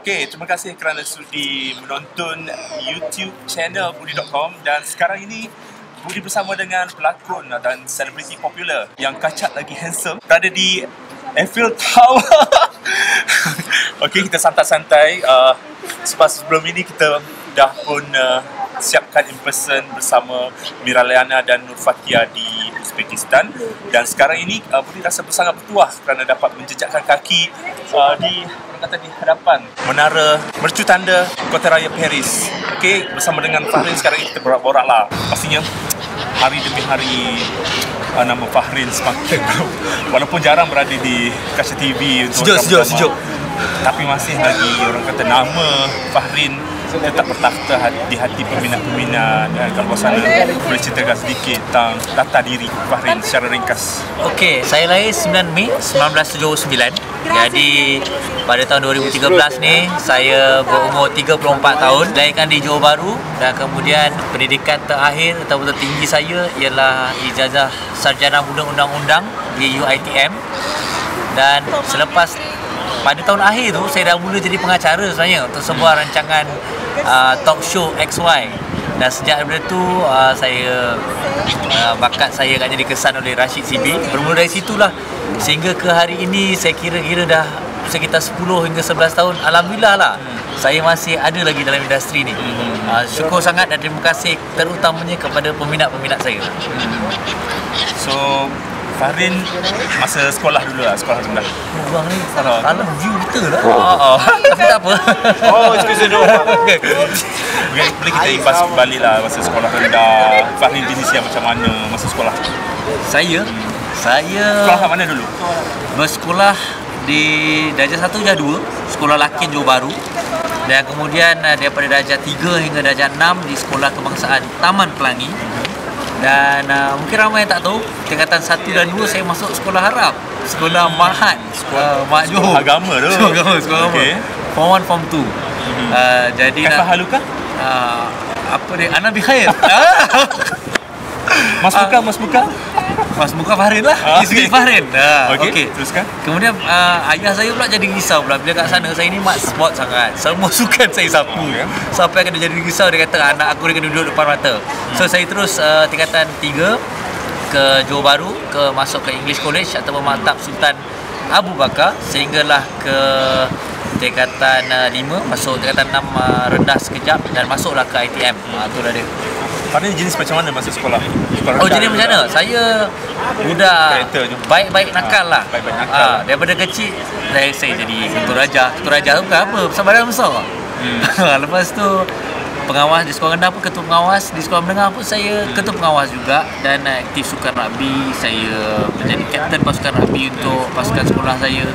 Okey, terima kasih kerana sudi menonton YouTube channel Budi.com dan sekarang ini Budi bersama dengan pelakon dan selebriti popular yang kacak lagi handsome berada di Eiffel Tower. Okey, kita santai-santai sebab sebelum ini kita dah pun siapkan in person bersama Mira Liana dan Nur Fatia di Uzbekistan dan sekarang ini Budi rasa sangat bertuah kerana dapat menjejakkan kaki di hadapan Menara Mercu Tanda Kota Raya Paris. Okey, bersama dengan Fahrin sekarang ini kita borak-borak lah. Pastinya hari demi hari nama Fahrin semakin walaupun jarang berada di kaca TV untuk sejuk. tapi masih lagi orang kata nama Fahrin tetap bertakhta di hati peminat-peminat. Kalau bosan boleh ceritakan sedikit tentang data diri Fahrin secara ringkas. Okey, saya lahir 9 Mei 1979. Jadi pada tahun 2013 ni saya berumur 34 tahun, dilahirkan di Johor Bahru dan kemudian pendidikan terakhir atau tertinggi saya ialah ijazah sarjana muda undang-undang di UiTM. Dan selepas pada tahun akhir tu saya dah mula jadi pengacara sebenarnya untuk sebuah rancangan talk show XY. Dan sejak daripada tu bakat saya agaknya dikesan oleh Rashid Sibi. Bermula dari situlah sehingga ke hari ini saya kira-kira dah sekitar 10 hingga 11 tahun. Alhamdulillah lah saya masih ada lagi dalam industri ni. Syukur sangat dan terima kasih terutamanya kepada peminat-peminat saya. So Fahrin masa sekolah dulu lah, sekolah rendah. Bang ni salah view betul lah. Tapi tak apa. Excuse me. Okay, boleh kita imbas balik lah masa sekolah rendah. Fahrin jenis yang macam mana masa sekolah? Saya sekolah kat mana dulu? Bersekolah di darjah 1 darjah 2, Sekolah Lakin Johor Bahru. Dan kemudian daripada darjah 3 hingga darjah 6 di Sekolah Kebangsaan Taman Pelangi. Dan mungkin ramai yang tak tahu, tingkatan 1 dan 2 saya masuk sekolah Arab, sekolah Mahat, Mak Johor. Agama tu. Sekolah agama. Form 1, Form 2. Jadi Kaifa haluka? Apa dia? Ana bi khair. Mas Muka Fahrin lah. Isteri Fahrin. Okey, teruskan. Kemudian ayah saya pula jadi risau pula bila kat sana. Saya ni mat sport sangat. Semua sukan saya sapu. Sampai kena jadi risau, dia kata anak aku dia kena duduk depan mata. So saya terus tingkatan 3 ke Johor Bahru, masuk ke English College atau Maktab Sultan Abu Bakar sehinggalah ke tingkatan 5, masuk tingkatan 6 rendah sekejap dan masuklah ke ITM. Itulah dia. Fahrin jenis macam mana masa sekolah? Jenis macam mana? Saya budak baik-baik nakal lah. Baik-baik nakal. Daripada kecil saya jadi ketua raja. Ketua raja tu bukan apa, besar badan besar. Lepas tu pengawas di sekolah rendah pun ketua pengawas, di sekolah menengah pun saya ketua pengawas juga dan aktif sukan rugby. Saya menjadi kapten pasukan rugby untuk pasukan sekolah saya.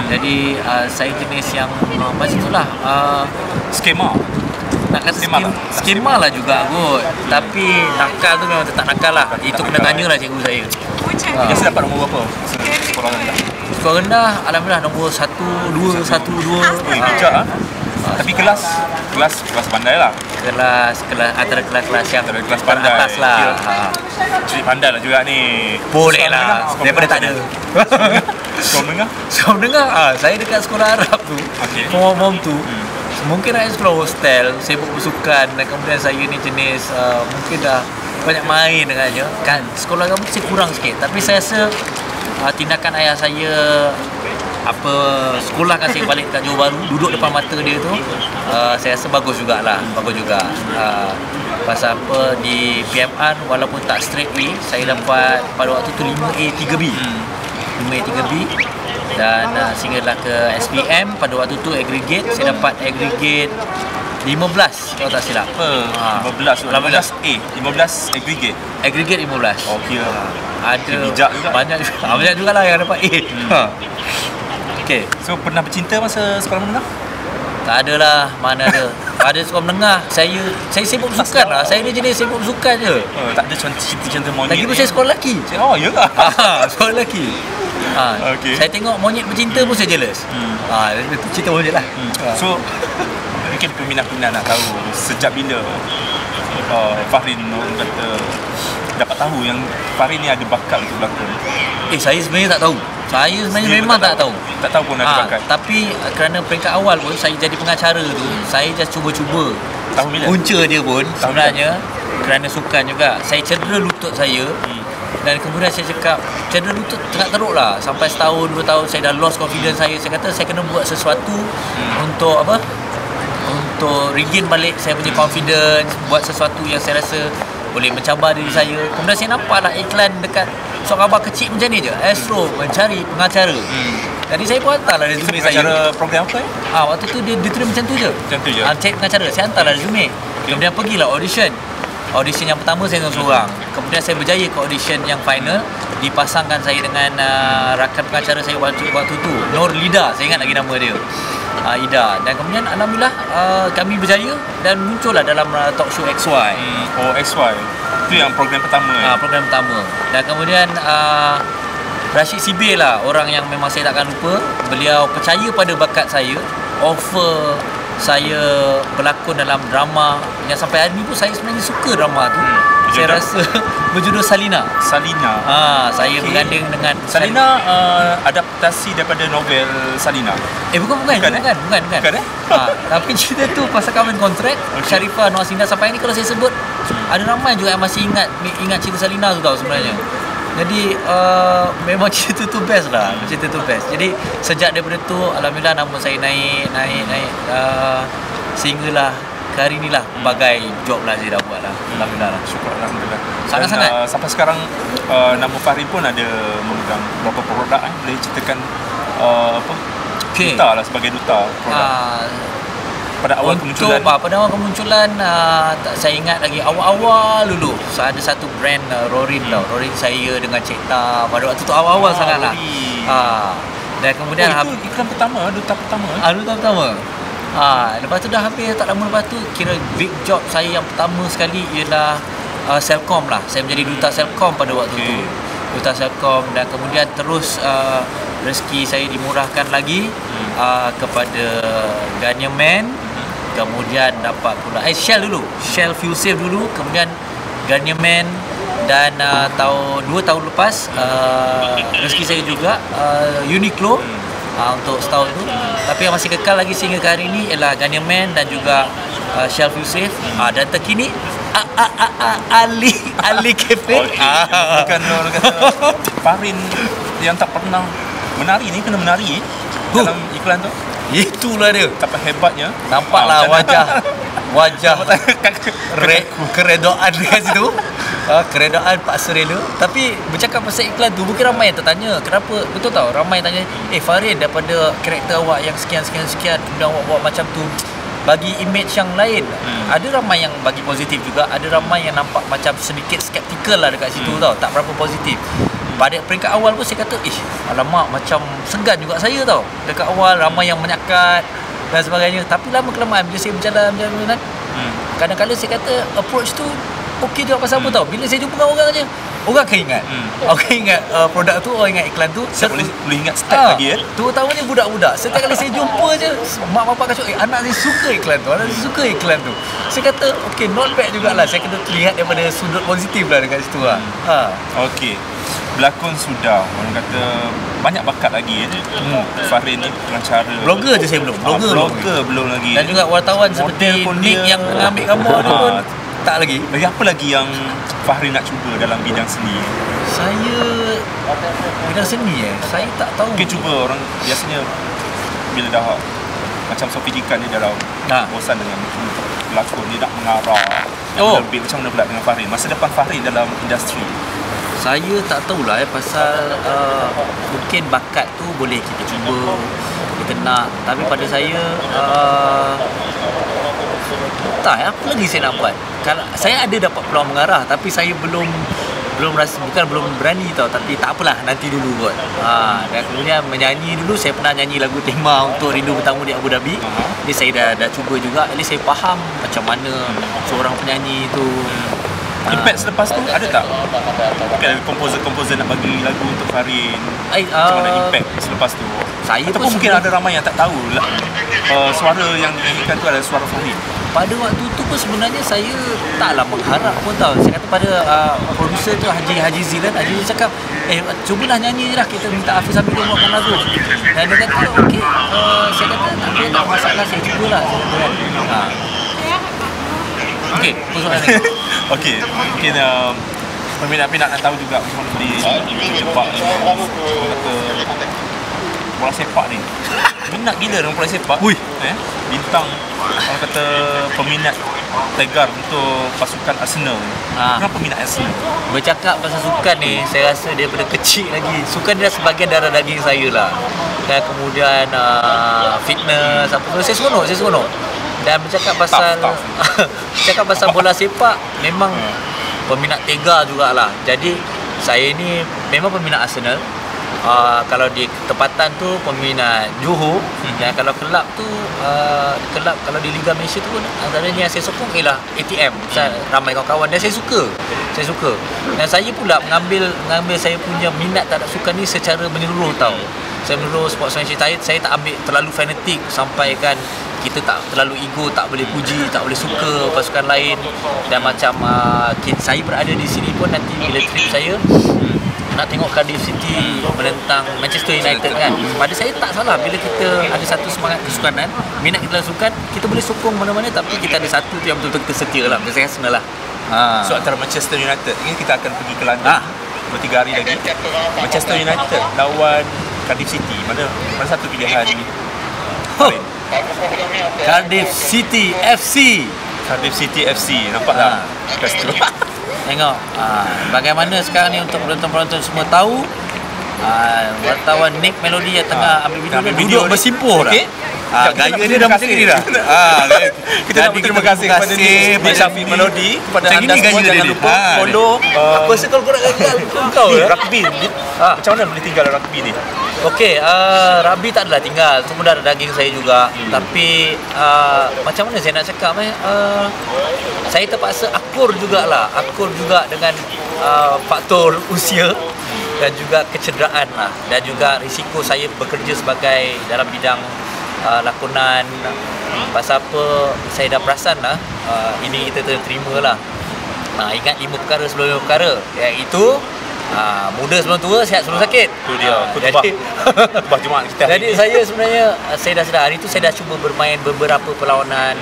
Jadi saya jenis yang macam itulah. Skema. Nak kata skema lah juga kot. Tapi nakal tu memang tetap nakal lah. Itu kena tanyalah cikgu saya. Biasa dapat nombor berapa sekolah rendah? Sekolah rendah alhamdulillah nombor 1, 2, 1, 2. Bijak ah. Tapi kelas pandai lah. Kelas antara kelas yang kelas pandai atas lah. Cik pandai lah juga ni. Boleh lah. Daripada tak ada. Sekolah menengah. Saya dekat sekolah Arab tu. Form 2. Mungkin saya sekolah hostel, sibuk bersukan dan kemudian saya ni jenis mungkin dah banyak main dengannya. Kan sekolah kamu saya kurang sikit. Tapi saya rasa tindakan ayah saya sekolahkan saya balik kat Johor Bahru, duduk depan mata dia tu, saya rasa bagus jugalah. Pasal apa di PMR walaupun tak straight A, saya dapat pada waktu tu 5A 3B. 5A 3B. Dan sehinggalah ke SPM pada waktu tu aggregate saya dapat aggregate 15 kalau tak silap. 15 A, 15 aggregate 15. Okey lah. Ada bijak juga. Banyak jugalah yang dapat A. Okey. So pernah bercinta masa sekolah menengah? Tak adalah, mana ada. Pada sekolah menengah saya sibuk bersukan lah. Saya ni jenis sibuk bersukan je. Tak ada cinta monyet. Lagi pun saya sekolah lelaki. Ya ke? Sekolah lelaki. Saya tengok monyet bercinta pun saya jealous. Itu cerita monyet lah. So mungkin peminat-peminat nak tahu sejak bila Fahrin dapat tahu yang Fahrin ni ada bakat untuk berlakon. Saya sebenarnya tak tahu. Saya sebenarnya Sendiri memang pun tak tahu. Tak tahu pun ada bakat. Tapi kerana peringkat awal pun saya jadi pengacara tu, saya just cuba-cuba. Tahun bila? Punca dia pun sebenarnya kerana sukan juga. Saya cedera lutut saya. Dan kemudian saya cakap cedera lutut tengah teruk lah. Sampai setahun, 2 tahun saya dah lost confidence saya. Saya kata saya kena buat sesuatu untuk apa? Untuk regain balik saya punya confidence, buat sesuatu yang saya rasa boleh mencabar diri saya. Kemudian saya nampak lah iklan dekat surat khabar kecil macam ni je, Astro mencari pengacara. Jadi saya pun hantarlah resume saya. Pengacara program apa Waktu tu dia tulis macam tu je. Macam tu je. Cari pengacara, saya hantarlah resume. Kemudian pergilah audition. Audition yang pertama saya seorang. Kemudian saya berjaya ke audition yang final. Dipasangkan saya dengan rakan pengacara saya waktu tu, Nur Lida, saya ingat lagi nama dia. Ida. Dan kemudian alhamdulillah kami berjaya dan muncullah dalam talk show XY. XY. Itu yang program pertama. Program pertama. Dan kemudian Rashid Sibir lah orang yang memang saya takkan lupa. Beliau percaya pada bakat saya, offer saya berlakon dalam drama yang sampai hari ni pun saya sebenarnya suka drama tu. Saya rasa berjudul Salina. Saya berganding dengan Salina adaptasi daripada novel Salina. Bukan. Tapi cerita tu pasal kahwin kontrak. Sharifah Noor Sinda sampai ni kalau saya sebut ada ramai juga yang masih ingat cerita Salina tu tau sebenarnya. Jadi memang cerita tu best lah. Cerita tu best. Jadi sejak daripada tu alhamdulillah nama saya naik sehinggalah ke hari ni lah berbagai job lah saya dah buat lah. Alhamdulillah lah. Syukur Alhamdulillah. Sangat-sangat. Sampai sekarang nama Fahri pun ada memegang beberapa produk boleh ceritakan duta lah sebagai duta produk. Pada awal kemunculan saya ingat lagi awal-awal dulu ada satu brand Rorin tau. Rorin saya dengan Cik Ta pada waktu tu awal-awal sangat lah. Dan kemudian itu iklan pertama, duta pertama. Duta pertama. Lepas tu dah hampir tak lama lepas tu kira big job saya yang pertama sekali ialah Selcom lah. Saya menjadi duta Selcom pada waktu tu. Duta Selcom dan kemudian terus rezeki saya dimurahkan lagi kepada Ganyaman. Kemudian dapat pula Shell dulu, Shell Fuel Save dulu, kemudian Ganyaman dan 2 tahun lepas rezeki saya juga Uniqlo untuk setahun tu. Tapi yang masih kekal lagi sehingga ke hari ini ialah Ganyaman dan juga Shell Fuel Save. Dan terkini Ali Cafe. Bukan orang kata Farin yang tak pernah menari ni kena menari dalam iklan tu. Itulah dia. Betapa hebatnya. Nampaklah wajah keredoan dekat situ. Keredaan Pak Serela. Tapi bercakap pasal iklan tu, mungkin ramai yang tertanya kenapa, betul tau, ramai yang tanya Farin daripada karakter awak yang sekian kemudian awak buat macam tu bagi image yang lain. Ada ramai yang bagi positif juga, ada ramai yang nampak macam sedikit skeptikal lah dekat situ tau, tak berapa positif. Pada peringkat awal pun saya kata alamak macam segan juga saya tau. Dekat awal ramai yang menyakat dan sebagainya. Tapi lama kelamaan bila saya berjalan kadang-kadang saya kata approach tu okey juga pasal apa tau. Bila saya jumpa dengan orang aja, orang akan ingat. Orang ingat produk tu, orang ingat iklan tu. Saya boleh ingat start lagi terutamanya budak-budak. Setiap kali saya jumpa je mak bapak kata anak saya suka iklan tu, anak saya suka iklan tu. Saya kata okey, not bad jugalah. Saya kena lihat daripada sudut positif lah dekat situ lah. Okey. Berlakon sudah, orang kata banyak bakat lagi Fahri ni pengacara. Blogger je saya belum. Blogger belum lagi. Dan juga wartawan seperti Nick yang mengambil gambar tu pun tak lagi. Lagi apa lagi yang Fahri nak cuba dalam bidang seni? Saya bidang seni saya tak tahu. Mungkin cuba orang biasanya bila dah macam Sophie Dikan dia dah bosan dengan berlakon, dia nak mengarah. Lebih macam mana pula dengan Fahri? Masa depan Fahri dalam industri? Saya tak tahulah pasal mungkin bakat tu boleh kita cuba, kita nak. Tapi pada saya tak apa lagi saya nak buat. Kalau saya ada dapat peluang mengarah, tapi saya belum rasa, bukan belum berani tau, tapi tak apalah, nanti dulu kot. Dan kemudian menyanyi dulu, saya pernah nyanyi lagu tema untuk Rindu Bertamu di Abu Dhabi. Jadi saya dah cuba juga, jadi saya faham macam mana seorang penyanyi tu. Impact selepas tu ada tak? Mungkin ada komposer nak bagi lagu untuk Farin. Macam mana impact selepas tu? Saya ataupun mungkin ada ramai yang tak tahu suara yang dinyanyikan tu adalah suara Farin. pada waktu tu pun sebenarnya saya taklah mengharap pun tau. Saya kata pada producer tu Haji Zilan, Haji Zilan cakap, cubalah nyanyi je lah, kita minta Hafiz Hamid buatkan lagu. Dan dia kata okey, saya kata tak apa, tak masalah, saya cubalah. Okey, apa soalan ni? Okey, mungkin peminat-peminat nak tahu juga macam mana beli sepak ni. Kata bola sepak ni. Minat gila dengan bola sepak. Bintang orang kata peminat tegar untuk pasukan Arsenal. Kenapa minat Arsenal? Bercakap pasal sukan ni, saya rasa daripada kecil lagi sukan dia sebahagian darah daging saya lah. Dan kemudian fitness apa semua, saya seronok. Dan bercakap pasal bercakap pasal bola sepak, memang peminat tegar jugalah. Jadi saya ni memang peminat Arsenal. Kalau di tempatan tu peminat Johor, dan kalau kelab tu kelab kalau di Liga Malaysia tu pun antaranya yang saya sokong ialah ATM. Ramai kawan-kawan dan saya suka. Dan saya pula mengambil saya punya minat terhadap sukan ni secara menyeluruh tau. Saya menyeluruh sportsmanship saya tak ambil terlalu fanatik sampai kan kita tak terlalu ego, tak boleh puji, tak boleh suka pasukan lain. Dan macam saya berada di sini pun nanti bila trip saya nak tengok Cardiff City menentang Manchester United kan. Pada saya tak salah bila kita ada satu semangat kesukanan, minat kita dalam sukan, kita boleh sokong mana-mana tapi kita ada satu tu yang betul-betul kita setia lah. Macam saya Arsenal lah. So antara Manchester United, ini kita akan pergi ke London 2-3 hari lagi. Manchester United lawan Cardiff City, mana satu pilihan ni? Cardiff City FC. Cardiff City FC, nampak tak? Tengok bagaimana sekarang ni untuk penonton-penonton semua tahu, wartawan Nick Melody yang tengah ambil video duduk bersimpuh dah. Gaya dia dah macam ni dah. Kita nak berterima kasih kepada Nick Syafiq Melody, kepada anda semua jangan lupa follow. Apa rasa kalau korang gagal kau rugby. Macam mana boleh tinggal rugby ni? Okey, rugby tak adalah tinggal. Itu pun darah daging saya juga. Tapi macam mana saya nak cakap saya terpaksa akur juga dengan faktor usia dan juga kecederaan lah, dan juga risiko saya bekerja sebagai dalam bidang lakonan. Pasal apa saya dah perasan lah, ini kita terima lah. Ingat 5 perkara sebelum 5 perkara, iaitu muda sebelum tua, sihat sebelum sakit. Itu dia, khutbah Jumaat kita. Jadi saya sebenarnya saya dah sedar hari tu saya dah cuba bermain beberapa perlawanan.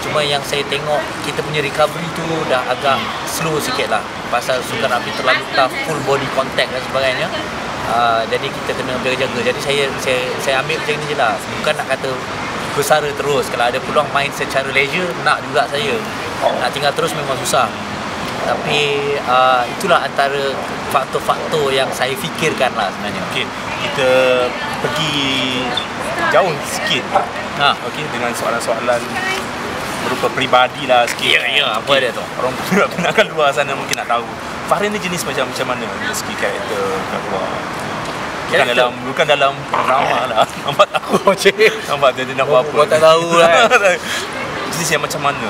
Cuma yang saya tengok kita punya recovery tu dah agak slow sikit lah. Pasal sukan rugby terlalu tough, full body contact dan sebagainya. Jadi kita kena berjaga-jaga. Jadi saya ambil macam ni je lah. Bukan nak kata bersara terus. Kalau ada peluang main secara leisure, nak juga saya. Nak tinggal terus memang susah. Tapi itulah antara faktor-faktor yang saya fikirkan lah sebenarnya. Okey, kita pergi jauh sikit. Okey, dengan soalan-soalan berupa peribadi lah sikit. Ya, apa dia tu? Orang penat luar sana mungkin nak tahu Fahrin ni jenis macam mana dari segi karakter kat luar. Bukan dalam drama lah. Nampak tahu. Nampak dia nak buat apa. Kau tak tahu lah. Jenis yang macam mana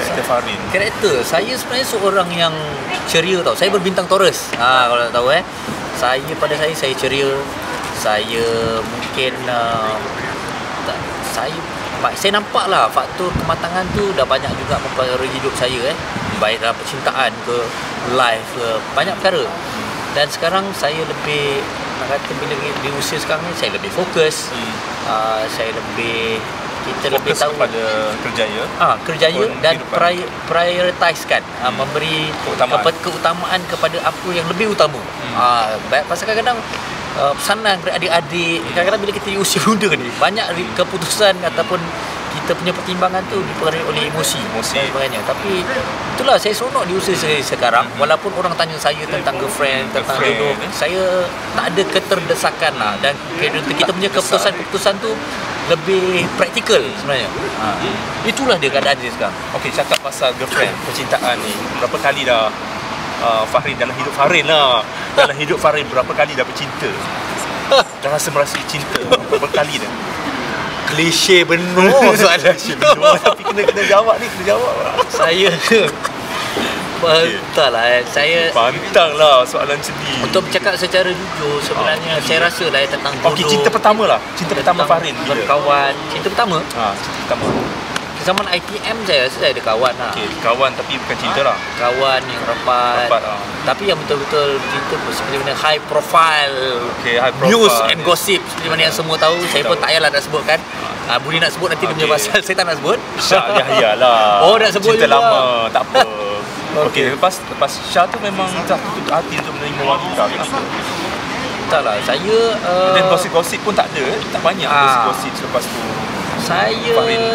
karakter Fahrin? Karakter saya sebenarnya seorang yang ceria tau. Saya berbintang Taurus. Kalau tak tahu pada saya ceria. Saya mungkin saya nampak lah faktor kematangan tu dah banyak juga mempengaruhi hidup saya baik dalam percintaan ke life ke, banyak perkara. Dan sekarang saya lebih nak kata bila di usia sekarang ni saya lebih fokus. Saya lebih lebih tahu pada kerjaya dan prioritisekan, memberi keutamaan kepada apa yang lebih utama. Pasal kadang-kadang pesanan kepada adik-adik, kadang-kadang bila kita di usia muda ni banyak keputusan ataupun kita punya pertimbangan tu dipengaruhi oleh emosi dan sebagainya. Tapi itulah saya seronok di usia saya sekarang. Walaupun orang tanya saya tentang girlfriend, tentang jodoh, saya tak ada keterdesakan lah. Dan kita punya keputusan tu lebih praktikal sebenarnya. Itulah dia keadaan dia sekarang. Okey, cakap pasal girlfriend, percintaan ni, berapa kali dah Fahrin dalam hidup Fahrin lah. Dalam hidup Fahrin berapa kali dah bercinta? Dah rasa merasa cinta berapa kali dah? Klise benar soalan. Tapi kena jawab ni, kena jawab. Saya pantang lah soalan sendiri. Untuk bercakap secara jujur, sebenarnya saya rasa lah tentang jodoh. Okey, cinta pertama lah. Cinta pertama Fahrin berkawan. Cinta pertama? Cinta pertama. zaman ITM saya rasa saya ada kawan lah. Okay, kawan tapi bukan cinta lah. Kawan yang rapat. Tapi yang betul-betul cinta seperti mana high profile, high profile news and gossip seperti mana yang semua tahu. Saya pun tak payahlah nak sebutkan. Budi nak sebut nanti dia punya pasal, saya tak nak sebut. Syah Yahya lah. Oh, nak sebut cinta juga. lama, tak apa. Okey, lepas Syah tu memang tak tutup hati untuk menerima wanita. Kenapa? Taklah, saya dan gosip-gosip pun tak ada, tak banyak gosip selepas tu. Saya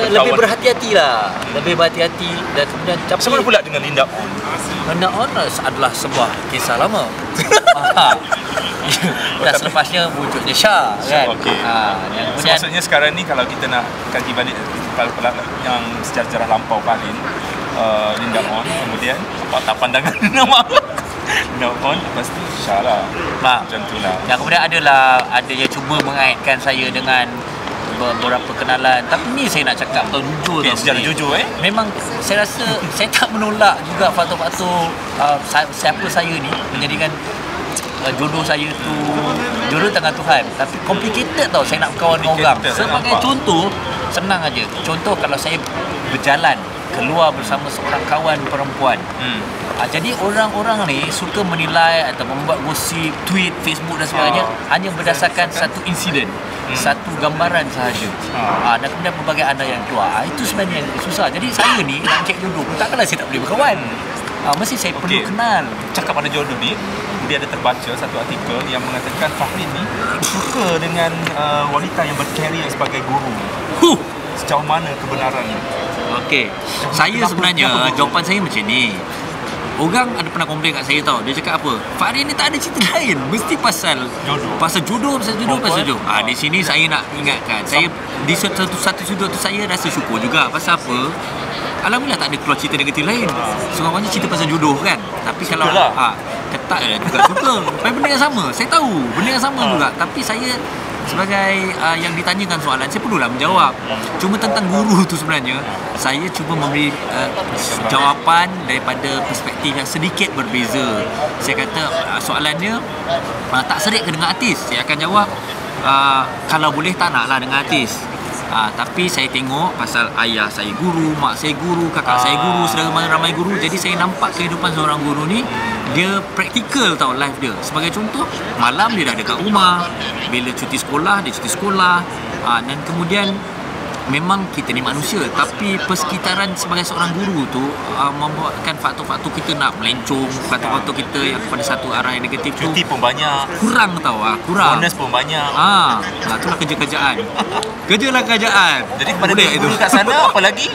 lebih berhati-hati lah, lebih berhati-hati dan kemudian macam mana pula dengan Linda On? Linda On adalah sebuah kisah lama. Dan selepasnya wujudnya Syah kan. Okey. So, maksudnya sekarang ni kalau kita nak kaji balik yang sejarah lampau Farin, Linda On, kemudian tak pandangan nama Linda On, lepas tu Syah lah. Macam tu lah. Dan kemudian ada yang cuba mengaitkan saya dengan beberapa kenalan. Tapi ni saya nak cakap jujur secara jujur memang saya rasa saya tak menolak juga faktor-faktor siapa saya ni menjadikan jodoh saya tu jodoh tangan Tuhan. Tapi complicated tau saya nak berkawan dengan orang. Sebagai contoh, senang aja. Contoh kalau saya berjalan keluar bersama seorang kawan perempuan. Jadi orang-orang ni suka menilai atau membuat gosip, tweet, Facebook dan sebagainya hanya berdasarkan satu insiden, satu gambaran sahaja. Dan kemudian pelbagai anda yang keluar. Itu sebenarnya yang susah. Jadi saya ni nak cek jodoh, takkanlah saya tak boleh berkawan. Mesti saya perlu kenal. Cakap pada jodoh ni, dia ada terbaca satu artikel yang mengatakan Farin ni suka dengan wanita yang berkarier sebagai guru. Sejauh mana kebenarannya? Okey. Saya sebenarnya jawapan saya macam ni. Orang ada pernah komplain kat saya tau. Dia cakap apa? Farin ni tak ada cerita lain. Mesti pasal jodoh. Pasal jodoh. Di sini saya nak ingatkan. Saya di satu sudut tu saya rasa syukur juga. Pasal apa? Alhamdulillah tak ada keluar cerita negatif lain. Semuanya cerita pasal jodoh kan. Tapi kalau ketak juga suka. Benda yang sama. Saya tahu benda yang sama juga. Tapi saya sebagai yang ditanyakan soalan, saya perlulah menjawab. Cuma tentang guru tu sebenarnya saya cuba memberi jawapan daripada perspektif yang sedikit berbeza. Saya kata soalannya tak serik ke dengan artis. Saya akan jawab kalau boleh tak naklah dengan artis. Tapi saya tengok pasal ayah saya guru, mak saya guru, kakak saya guru, saudara ramai guru. Jadi saya nampak kehidupan seorang guru ni dia praktikal tau life dia. Sebagai contoh, malam dia dah dekat rumah. Bila cuti sekolah, dia cuti sekolah. Dan kemudian memang kita ni manusia, tapi persekitaran sebagai seorang guru tu membuatkan faktor-faktor kita nak melencong, faktor-faktor kita yang kepada satu arah yang negatif tu. Cuti pun banyak. Kurang tau, kurang. Bonus pun banyak. Itulah kerja-kerjaan. Kerjalah kerjaan. Jadi pada guru kat sana apa lagi?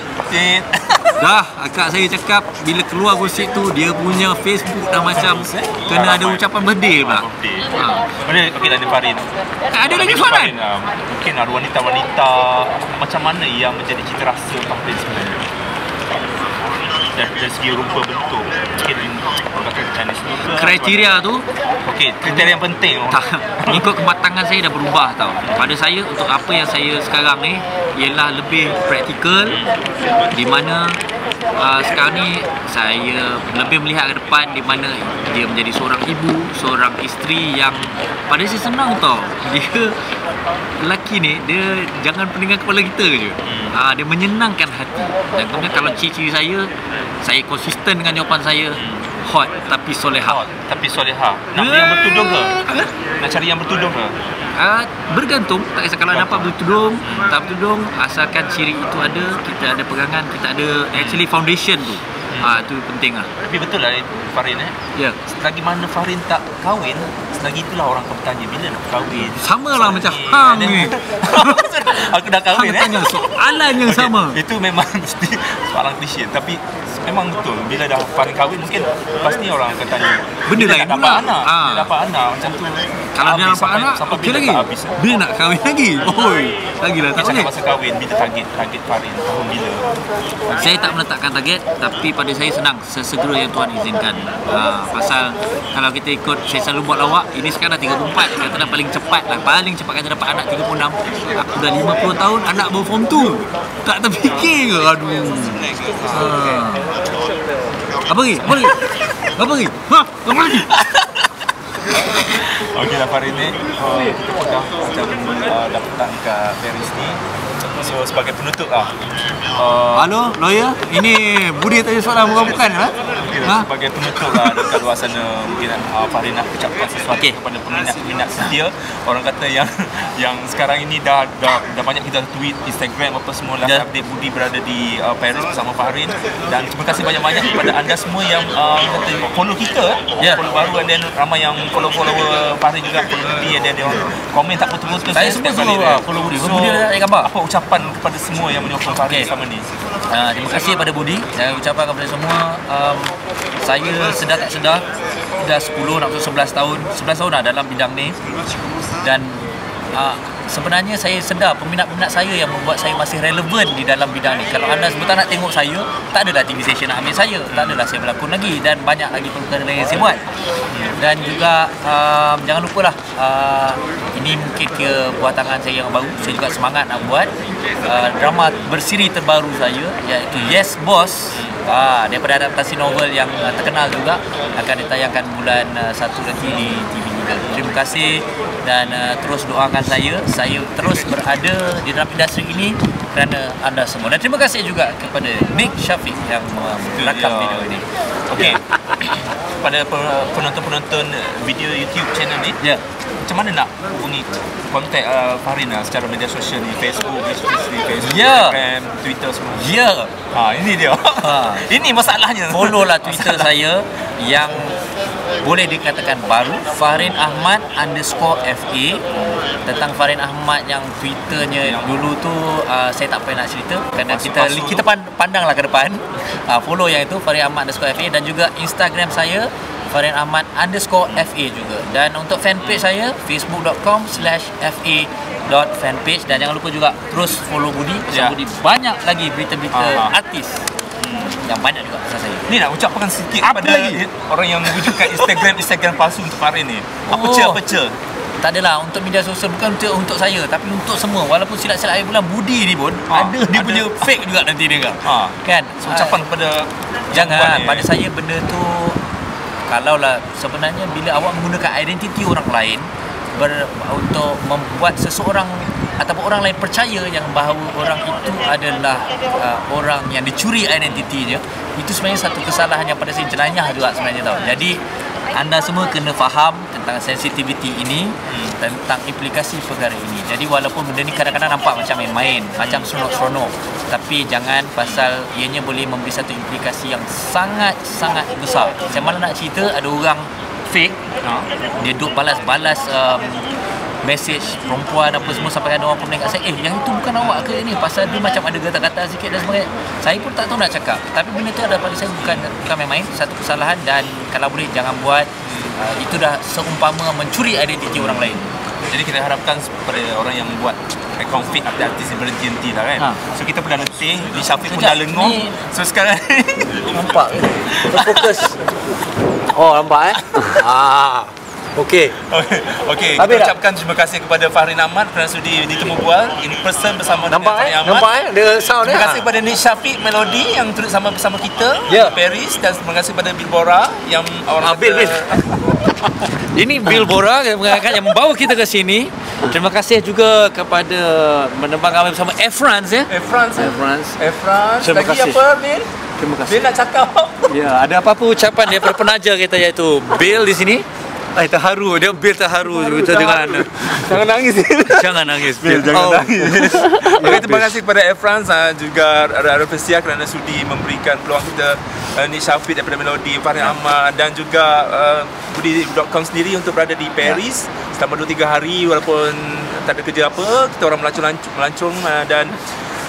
Dah, akak saya cakap bila keluar gosip tu dia punya Facebook dah macam kena ada ucapan birthday pula. Okey, ada Farin. Ada lagi soalan? Mungkin ada wanita-wanita macam mana yang menjadi cita rasa Farin sebenarnya? Dari segi rupa bentuk, mungkin pakai Chinese look. Kriteria tu, okey, kriteria yang penting. Ikut kematangan saya dah berubah tau. Pada saya untuk apa yang saya sekarang ni ialah lebih praktikal, di mana sekarang ni saya lebih melihat ke depan, di mana dia menjadi seorang ibu, seorang isteri yang pada saya senang tau. Dia lelaki ni dia jangan peningan kepala kita je. Dia menyenangkan hati. Dan kemudian kalau ciri-ciri saya konsisten dengan jawapan saya. Hot tapi soleha. Nak yang bertudung ke? Nak cari yang bertudung ke? Bergantung. Tak kisah kalau dapat bertudung, tak bertudung, asalkan ciri itu ada, kita ada pegangan, kita ada actually foundation tu. Itu penting lah. Tapi betul lah Farin Ya. Selagi mana Farin tak kahwin, selagi itulah orang akan bertanya bila nak kahwin. Sama lah macam hang ni. Aku dah kahwin tanya soalan yang sama. Itu memang mesti soalan klise. Tapi memang betul, bila dah Farin kahwin mungkin pasti orang akan tanya benda lain pula. Dia dapat anak macam tu. Kalau dia dapat anak, okey lagi. Bila nak kahwin lagi? Lagilah tak boleh. Masa kahwin, bila target Farin tahun bila? Saya tak meletakkan target, tapi pada saya senang sesegera yang Tuhan izinkan. Pasal kalau kita ikut, saya selalu buat lawak, ini sekarang dah 34, kata dah paling cepat kata dapat anak 36. Aku dah 50 tahun, anak baru form 2. Tak terfikir ke? Aduh. Apa lagi? Apa lagi? Okey lah Farin ni, kita pun dah macam dapatkan kat Paris ni. So sebagai penutup Halo, lawyer. Ini Budi tanya soalan bukan ha? Sebagai penutup lah dekat luar sana, mungkin Fahrin nak ucapkan sesuatu kepada peminat setia. Orang kata yang sekarang ini dah banyak kita tweet, Instagram apa semua lah update Budi berada di Paris bersama Fahrin. Dan terima kasih banyak-banyak kepada anda semua yang kata follow kita, follow baru, dan ramai yang follow Fahrin juga, follow Budi, dan dia komen tak putus-putus. Saya semua follow Budi. So, Budi ada gambar. apa ucapan kepada semua yang menyokong Fahrin selama ni? Terima kasih kepada Budi. Saya ucapkan kepada semua, saya sedar tak sedar dah 10 nak 11 tahun dah dalam bidang ni, dan sebenarnya saya sedar peminat-peminat saya yang membuat saya masih relevan di dalam bidang ni. Kalau anda sebentar nak tengok saya, tak adalah TV station nak ambil saya, tak adalah saya berlakon lagi, dan banyak lagi perkara lain yang saya buat. Dan juga jangan lupalah, ini mungkin ke buah tangan saya yang baru, saya juga semangat nak buat drama bersiri terbaru saya, iaitu Yes Boss, daripada adaptasi novel yang terkenal juga, akan ditayangkan bulan 1 nanti di TV. Terima kasih, dan terus doakan saya terus berada di dalam industri ini kerana anda semua. Dan terima kasih juga kepada Nick Syafiq yang merakam video ini. Okey. Pada penonton-penonton video YouTube channel ni, macam mana nak hubungi kontak Fahrin secara media sosial ni, Facebook, Instagram, Twitter semua? Ini dia. Ini masalahnya. Follow lah Twitter saya yang boleh dikatakan baru, Fahrin Ahmad _FA. Tentang Fahrin Ahmad yang Twitternya dulu tu saya tak payah nak cerita kerana kita pandanglah ke depan. Follow yang itu, Fahrin Ahmad _FA, dan juga Instagram saya Fahrin Ahmad _FA juga. Dan untuk fanpage saya facebook.com/fa.fanpage, dan jangan lupa juga terus follow Budi. Budi banyak lagi berita-berita artis yang banyak juga pasal saya. Ni nak ucapkan sikit kepada orang yang wujudkan Instagram palsu untuk Fahrin ni. Apa? Tak adalah untuk media sosial, bukan untuk saya, tapi untuk semua. Walaupun silap-silap air bulan, Budi ni pun ada punya fake juga nanti dia kan. Ucapan kepada jangan pada saya benda tu, kalaulah sebenarnya bila awak menggunakan identiti orang lain untuk membuat seseorang ataupun orang lain percaya yang bahawa orang itu adalah orang yang dicuri identitinya, itu sebenarnya satu kesalahan yang pada saya jenayah juga sebenarnya tau. Jadi anda semua kena faham tentang sensitiviti ini, tentang implikasi perkara ini. Jadi walaupun benda ni kadang-kadang nampak macam main-main, macam seronok-seronok, tapi jangan, pasal ianya boleh memberi satu implikasi yang sangat-sangat besar. Saya malah nak cerita ada orang fake, dia duk balas-balas message perempuan apa semua, sampai ada orang pun kat saya, yang itu bukan awak ke ni, pasal dia macam ada gata-gata sikit dan sebagainya. Saya pun tak tahu nak cakap, tapi benda tu ada pada saya bukan main-main, satu kesalahan, dan kalau boleh jangan buat. Itu dah seumpama mencuri identiti orang lain. Jadi kita harapkan kepada orang yang buat akaun fake artis yang berhenti lah kan. So kita pun dah letih, di Syafiq pun dah lenguh. So sekarang nampak ke? Fokus. Nampak Okey. Kita ucapkan terima kasih kepada Fahrin Ahmad kerana sudi ditemu bual in person bersama Fahrin Ahmad. Nampak dia sound Terima kasih kepada Nick Syafiq Melody yang turut sama bersama kita di Paris, dan terima kasih kepada Bill Bora yang orang Bill. Ini Bill Bora yang membawa kita ke sini. Terima kasih juga kepada menembang kami bersama Air France Air France. Terima kasih. Apa Bill? Terima kasih. Bill nak cakap. Ada apa-apa ucapan daripada penaja kita, iaitu Bill di sini? Terharu, dia Bill terharu kita dengan anda. Jangan nangis. Jangan nangis Bill. Jangan nangis. Terima kasih kepada Air France juga Raffesia kerana sudi memberikan peluang kita, Nick Syafiq daripada Melody, Fahrin Ahmad, dan juga Budi.com sendiri untuk berada di Paris selama 2-3 hari. Walaupun tak ada kerja apa, kita orang melancong, dan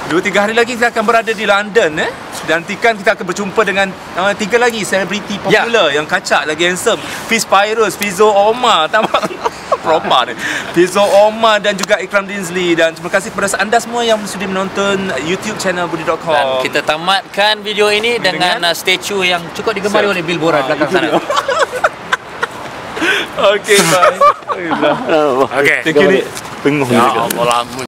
2-3 hari lagi kita akan berada di London. Dan nantikan kita akan berjumpa dengan 3 lagi selebriti popular yang kacak lagi handsome. Fizo Omar, Fizo Omar, dan juga Ikram Dinsley. Dan terima kasih kepada anda semua yang sudi menonton YouTube channel Budi.com. Dan kita tamatkan video ini dengan statue yang cukup digemari oleh Bill Bora di belakang sana. Okey, bye. Okey, thank you. Tengok ni.